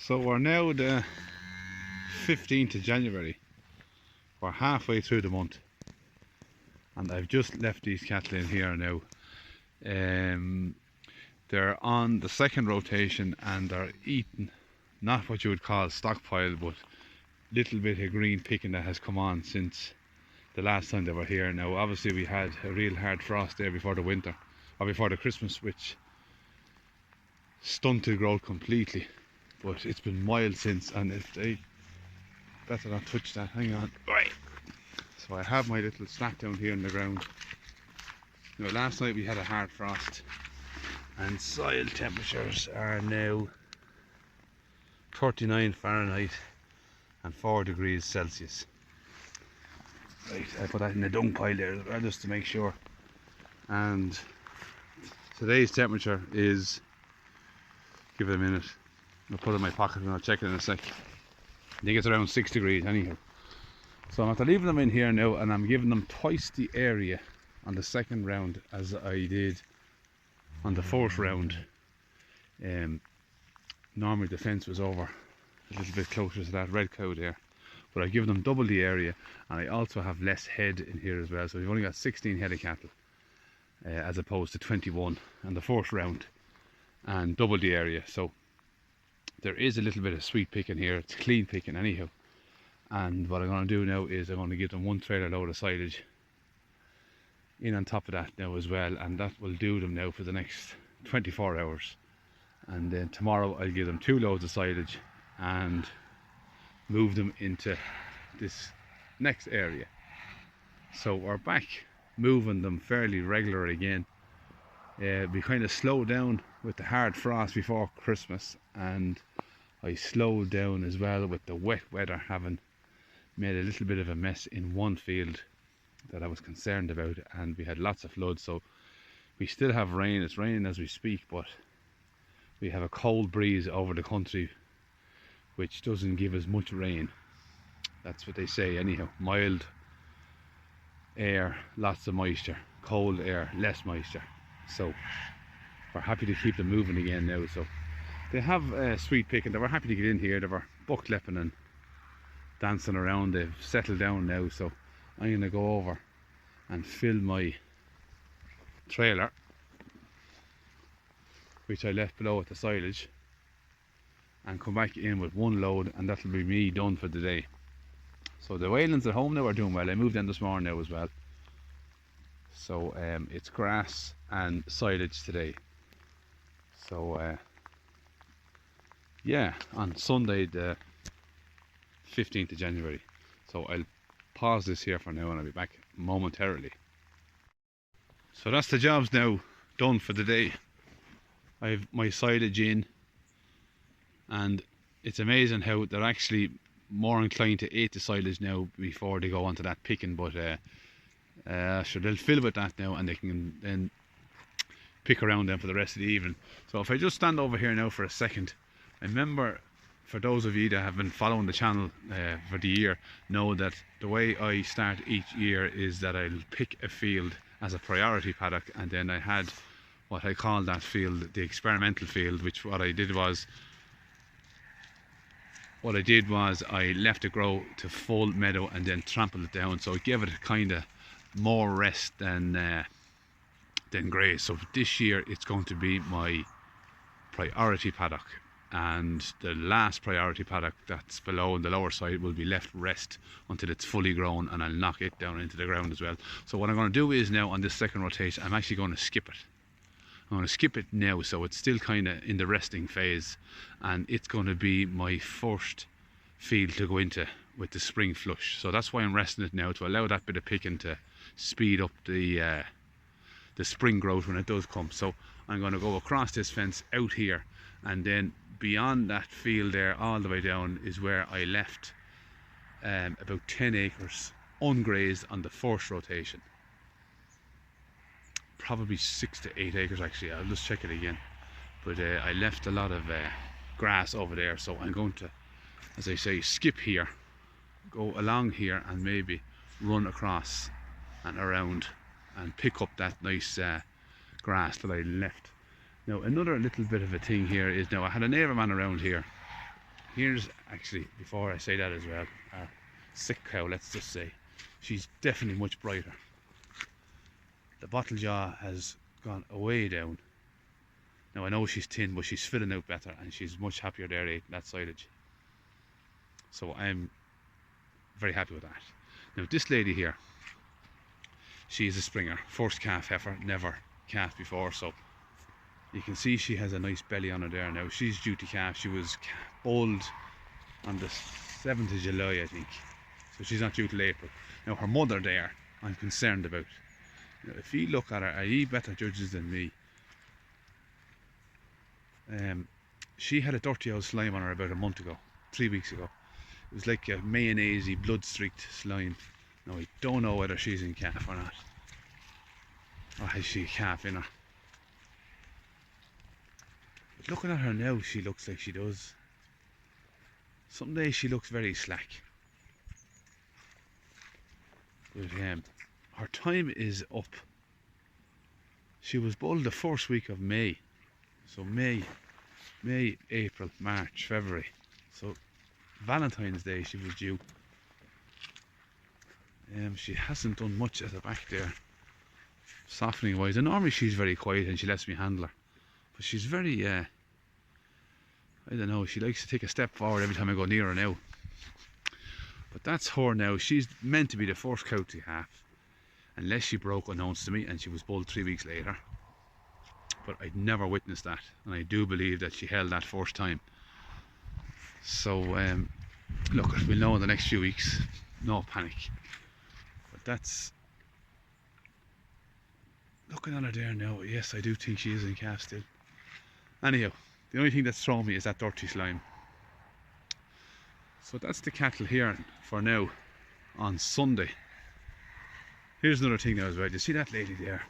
So we're now the 15th of January. We're halfway through the month, and I've just left these cattle in here now. They're on the second rotation and they're eating not what you would call stockpile, but little bit of green picking that has come on since the last time they were here. Now obviously we had a real hard frost there before the winter, or before the Christmas, which stunted growth completely, but it's been mild since, and if they better not touch that, hang on. Right, so I have my little snack down here in the ground. Now last night we had a hard frost and soil temperatures are now 39 Fahrenheit and 4 degrees Celsius. Right, I put that in the dung pile there as well, just to make sure. And today's temperature is, give it a minute, I'll put it in my pocket and I'll check it in a sec. I think it's around 6 degrees anyhow. So I'm after leaving them in here now, and I'm giving them twice the area on the second round as I did on the fourth round. Normally the fence was over a little bit closer to that red cow there, but I've given them double the area, and I also have less head in here as well. So we've only got 16 head of cattle as opposed to 21 on the fourth round, and double the area. So there is a little bit of sweet picking here. It's clean picking anyhow. And what I'm going to do now is I'm going to give them one trailer load of silage in on top of that now as well, and that will do them now for the next 24 hours. And then tomorrow I'll give them 2 loads of silage and move them into this next area. So we're back moving them fairly regular again. We kind of slowed down with the hard frost before Christmas, and I slowed down as well with the wet weather having made a little bit of a mess in one field that I was concerned about, and we had lots of floods. So we still have rain. It's raining as we speak, but we have a cold breeze over the country which doesn't give us much rain. That's what they say anyhow. Mild air, lots of moisture. Cold air, less moisture. So we're happy to keep them moving again now. So they have sweet picking. They were happy to get in here. They were bucklepping and dancing around. They've settled down now, so I'm going to go over and fill my trailer, which I left below with the silage, and come back in with one load, and that'll be me done for the day. So the Waylands at home now are doing well. I moved them this morning now as well. So it's grass and silage today. So yeah, on Sunday the 15th of January. So I'll pause this here for now and I'll be back momentarily. So that's the jobs now done for the day. I have my silage in, and it's amazing how they're actually more inclined to eat the silage now before they go onto that picking, but sure, they'll fill with that now and they can then pick around them for the rest of the evening. So if I just stand over here now for a second, I remember, for those of you that have been following the channel for the year, know that the way I start each year is that I'll pick a field as a priority paddock, and then I had what I call that field the experimental field, which what I did was I left it grow to full meadow and then trampled it down, so it gave it kind of more rest than graze. So this year it's going to be my priority paddock, and the last priority paddock that's below on the lower side will be left rest until it's fully grown, and I'll knock it down into the ground as well. So what I'm going to do is now on this second rotation I'm actually going to skip it. I'm going to skip it now, so it's still kind of in the resting phase, and it's going to be my first field to go into with the spring flush. So that's why I'm resting it now, to allow that bit of picking to speed up the spring growth when it does come. So I'm going to go across this fence out here, and then beyond that field there all the way down is where I left about 10 acres ungrazed on the first rotation. Probably 6 to 8 acres actually, I'll just check it again, but I left a lot of grass over there. So I'm going to, as I say, skip here, go along here, and maybe run across and around and pick up that nice grass that I left. Now another little bit of a thing here is, now I had a neighbour man around here Here's actually, before I say that as well, our sick cow, let's just say. She's definitely much brighter. The bottle jaw has gone way down. Now I know she's thin, but she's filling out better and she's much happier there eating that silage. So I'm very happy with that. Now this lady here, she is a springer, first calf heifer, never calf before, so you can see she has a nice belly on her there now. She's due to calf. She was bowled on the 7th of July, I think, so she's not due till April. Now her mother there, I'm concerned about. Now, if you look at her, are you better judges than me? She had a dirty old slime on her about a month ago, 3 weeks ago. It was like a mayonnaise-y, blood-streaked slime. Now I don't know whether she's in calf or not, or has she calf in her. But looking at her now, she looks like she does. Some days she looks very slack. But her time is up. She was bulled the first week of May. So May, April, March, February. So Valentine's Day she was due. She hasn't done much at the back there, softening wise. And normally she's very quiet and she lets me handle her. But she's very, I don't know, she likes to take a step forward every time I go near her now. But that's her now. She's meant to be the first cow to have, unless she broke unknowns to me and she was bulled 3 weeks later. But I'd never witnessed that, and I do believe that she held that first time. So look, we'll know in the next few weeks. No panic. But that's, looking at her there now, yes, I do think she is in calf still. Anyhow, the only thing that's thrown me is that dirty slime. So that's the cattle here for now on Sunday. Here's another thing now as well. You see that lady there?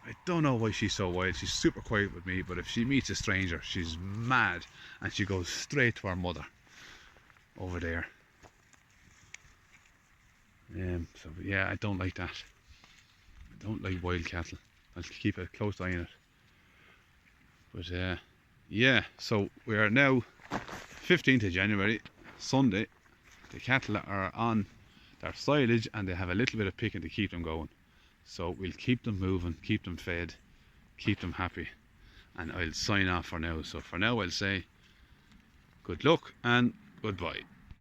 I don't know why she's so wild. She's super quiet with me, but if she meets a stranger, she's mad and she goes straight to her mother over there. So yeah, I don't like that. I don't like wild cattle. I'll keep a close eye on it. But yeah, so we are now 15th of January, Sunday. The cattle are on their silage and they have a little bit of picking to keep them going. So we'll keep them moving, keep them fed, keep them happy, and I'll sign off for now. So for now I'll say good luck and goodbye.